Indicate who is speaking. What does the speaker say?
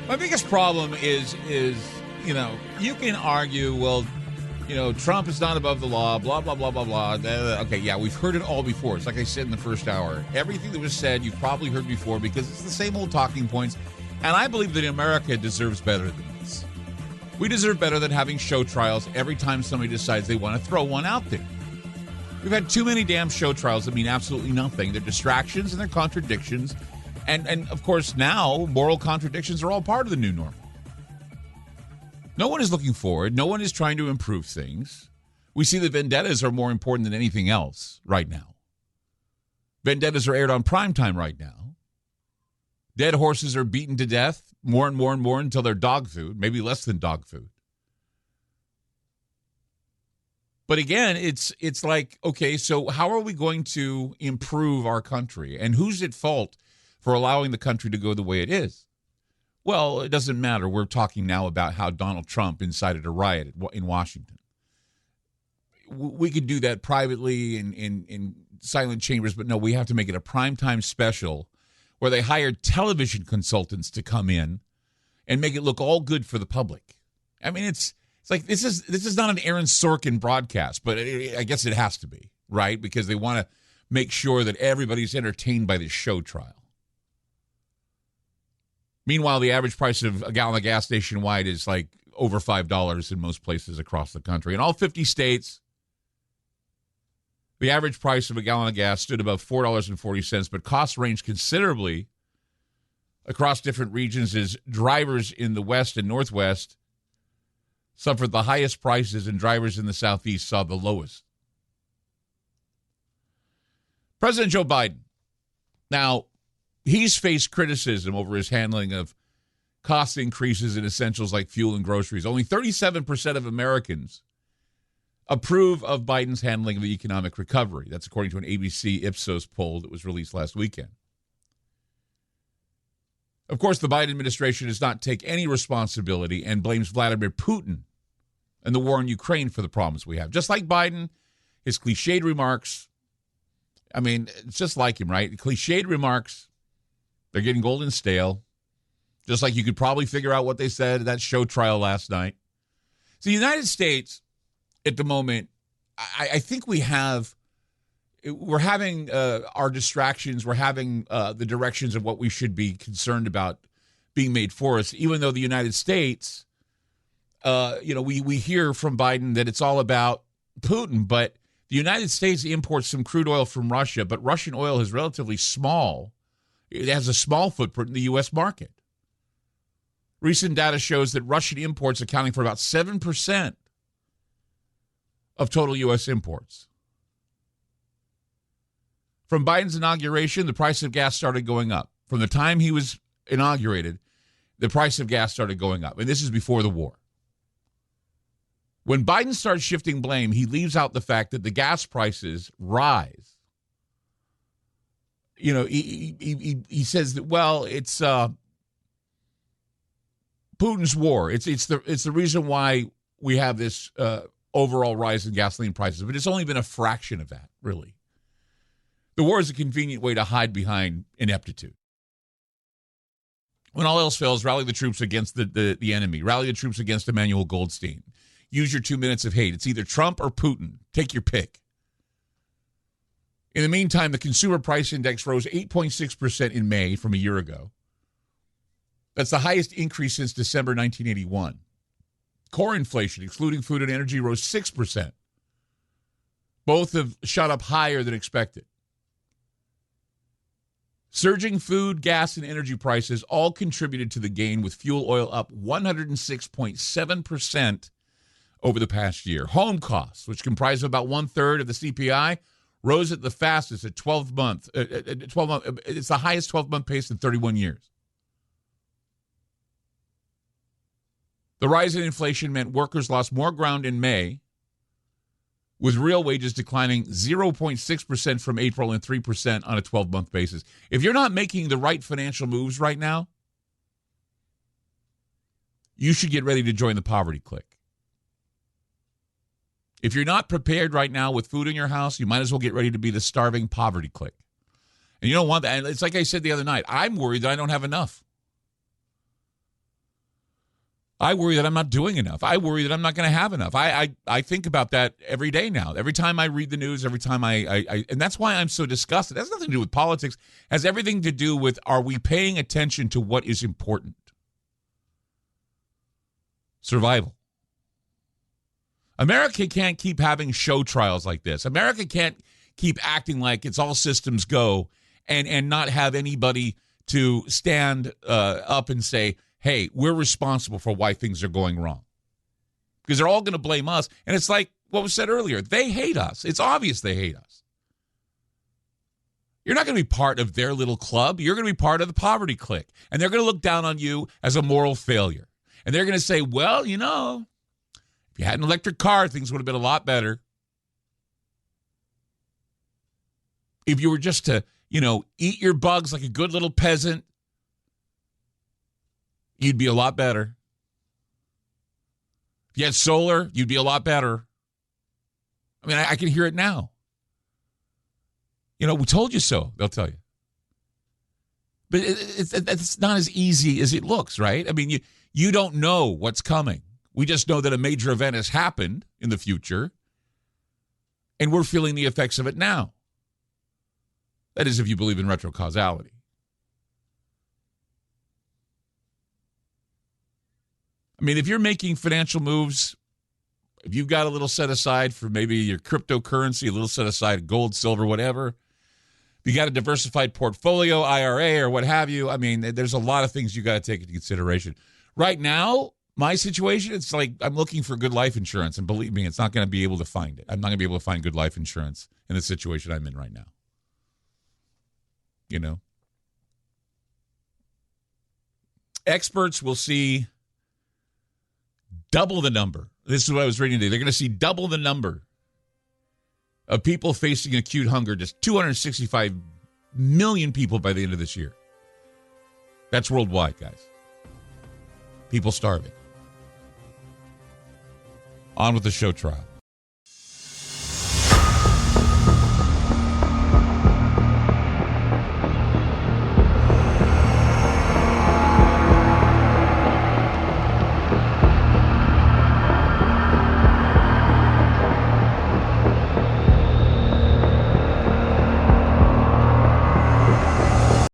Speaker 1: My biggest problem is you can argue, well, Trump is not above the law, blah, blah, blah, blah, blah. Okay, yeah, we've heard it all before. It's like I said in the first hour. Everything that was said, you've probably heard before because it's the same old talking points. And I believe that America deserves better than this. We deserve better than having show trials every time somebody decides they want to throw one out there. We've had too many damn show trials that mean absolutely nothing. They're distractions and they're contradictions. And of course, now moral contradictions are all part of the new normal. No one is looking forward. No one is trying to improve things. We see that vendettas are more important than anything else right now. Vendettas are aired on primetime right now. Dead horses are beaten to death more and more and more until they're dog food, maybe less than dog food. But again, it's like, okay, so how are we going to improve our country? And who's at fault for allowing the country to go the way it is? Well, it doesn't matter. We're talking now about how Donald Trump incited a riot in Washington. We could do that privately in silent chambers, but no, we have to make it a primetime special where they hired television consultants to come in and make it look all good for the public. I mean, it's like this is not an Aaron Sorkin broadcast, but I guess it has to be, right? Because they want to make sure that everybody's entertained by this show trial. Meanwhile, the average price of a gallon of gas nationwide is like over $5 in most places across the country. In all 50 states, the average price of a gallon of gas stood above $4.40, but costs range considerably across different regions as drivers in the West and Northwest suffered the highest prices and drivers in the Southeast saw the lowest. President Joe Biden. Now, he's faced criticism over his handling of cost increases in essentials like fuel and groceries. Only 37% of Americans approve of Biden's handling of the economic recovery. That's according to an ABC Ipsos poll that was released last weekend. Of course, the Biden administration does not take any responsibility and blames Vladimir Putin and the war in Ukraine for the problems we have. Just like Biden, his cliched remarks, I mean, it's just like him, right? Cliched remarks, they're getting old and stale. Just like you could probably figure out what they said at that show trial last night. So the United States, at the moment, I think we're having our distractions. We're having the directions of what we should be concerned about being made for us, even though the United States, we hear from Biden that it's all about Putin, but the United States imports some crude oil from Russia, but Russian oil is relatively small. It has a small footprint in the U.S. market. Recent data shows that Russian imports accounting for about 7% of total U.S. imports. From Biden's inauguration, the price of gas started going up. From the time he was inaugurated, the price of gas started going up. And this is before the war. When Biden starts shifting blame, he leaves out the fact that the gas prices rise. You know, he says that, well, it's Putin's war. It's the reason why we have this overall rise in gasoline prices, but it's only been a fraction of that, really. The war is a convenient way to hide behind ineptitude. When all else fails, rally the troops against the enemy. Rally the troops against Emmanuel Goldstein. Use your 2 minutes of hate. It's either Trump or Putin. Take your pick. In the meantime, the consumer price index rose 8.6% in May from a year ago. That's the highest increase since December 1981. Core inflation, excluding food and energy, rose 6%. Both have shot up higher than expected. Surging food, gas, and energy prices all contributed to the gain, with fuel oil up 106.7% over the past year. Home costs, which comprise about 1/3 of the CPI, rose at the fastest at 12-month. It's the highest 12-month pace in 31 years. The rise in inflation meant workers lost more ground in May, with real wages declining 0.6% from April and 3% on a 12-month basis. If you're not making the right financial moves right now, you should get ready to join the poverty clique. If you're not prepared right now with food in your house, you might as well get ready to be the starving poverty clique. And you don't want that. And it's like I said the other night, I'm worried that I don't have enough. I worry that I'm not doing enough. I worry that I'm not going to have enough. I think about that every day now. Every time I read the news, every time and that's why I'm so disgusted. It has nothing to do with politics. It has everything to do with, are we paying attention to what is important? Survival. America can't keep having show trials like this. America can't keep acting like it's all systems go and not have anybody to stand up and say, hey, we're responsible for why things are going wrong. Because they're all going to blame us. And it's like what was said earlier. They hate us. It's obvious they hate us. You're not going to be part of their little club. You're going to be part of the poverty clique. And they're going to look down on you as a moral failure. And they're going to say, well, you know, if you had an electric car, things would have been a lot better. If you were just to, you know, eat your bugs like a good little peasant, you'd be a lot better. If you had solar, you'd be a lot better. I mean, I can hear it now. You know, we told you so, they'll tell you. But it's not as easy as it looks, right? I mean, you don't know what's coming. We just know that a major event has happened in the future, and we're feeling the effects of it now. That is, if you believe in retrocausality. I mean, if you're making financial moves, if you've got a little set aside for maybe your cryptocurrency, a little set aside gold, silver, whatever, if you got a diversified portfolio, IRA, or what have you, I mean, there's a lot of things you got to take into consideration. Right now, my situation, it's like I'm looking for good life insurance, and believe me, it's not going to be able to find it. I'm not going to be able to find good life insurance in the situation I'm in right now. You know? Experts will see double the number. This is what I was reading today. They're going to see double the number of people facing acute hunger, just 265 million people by the end of this year. That's worldwide, guys. People starving. On with the show trial.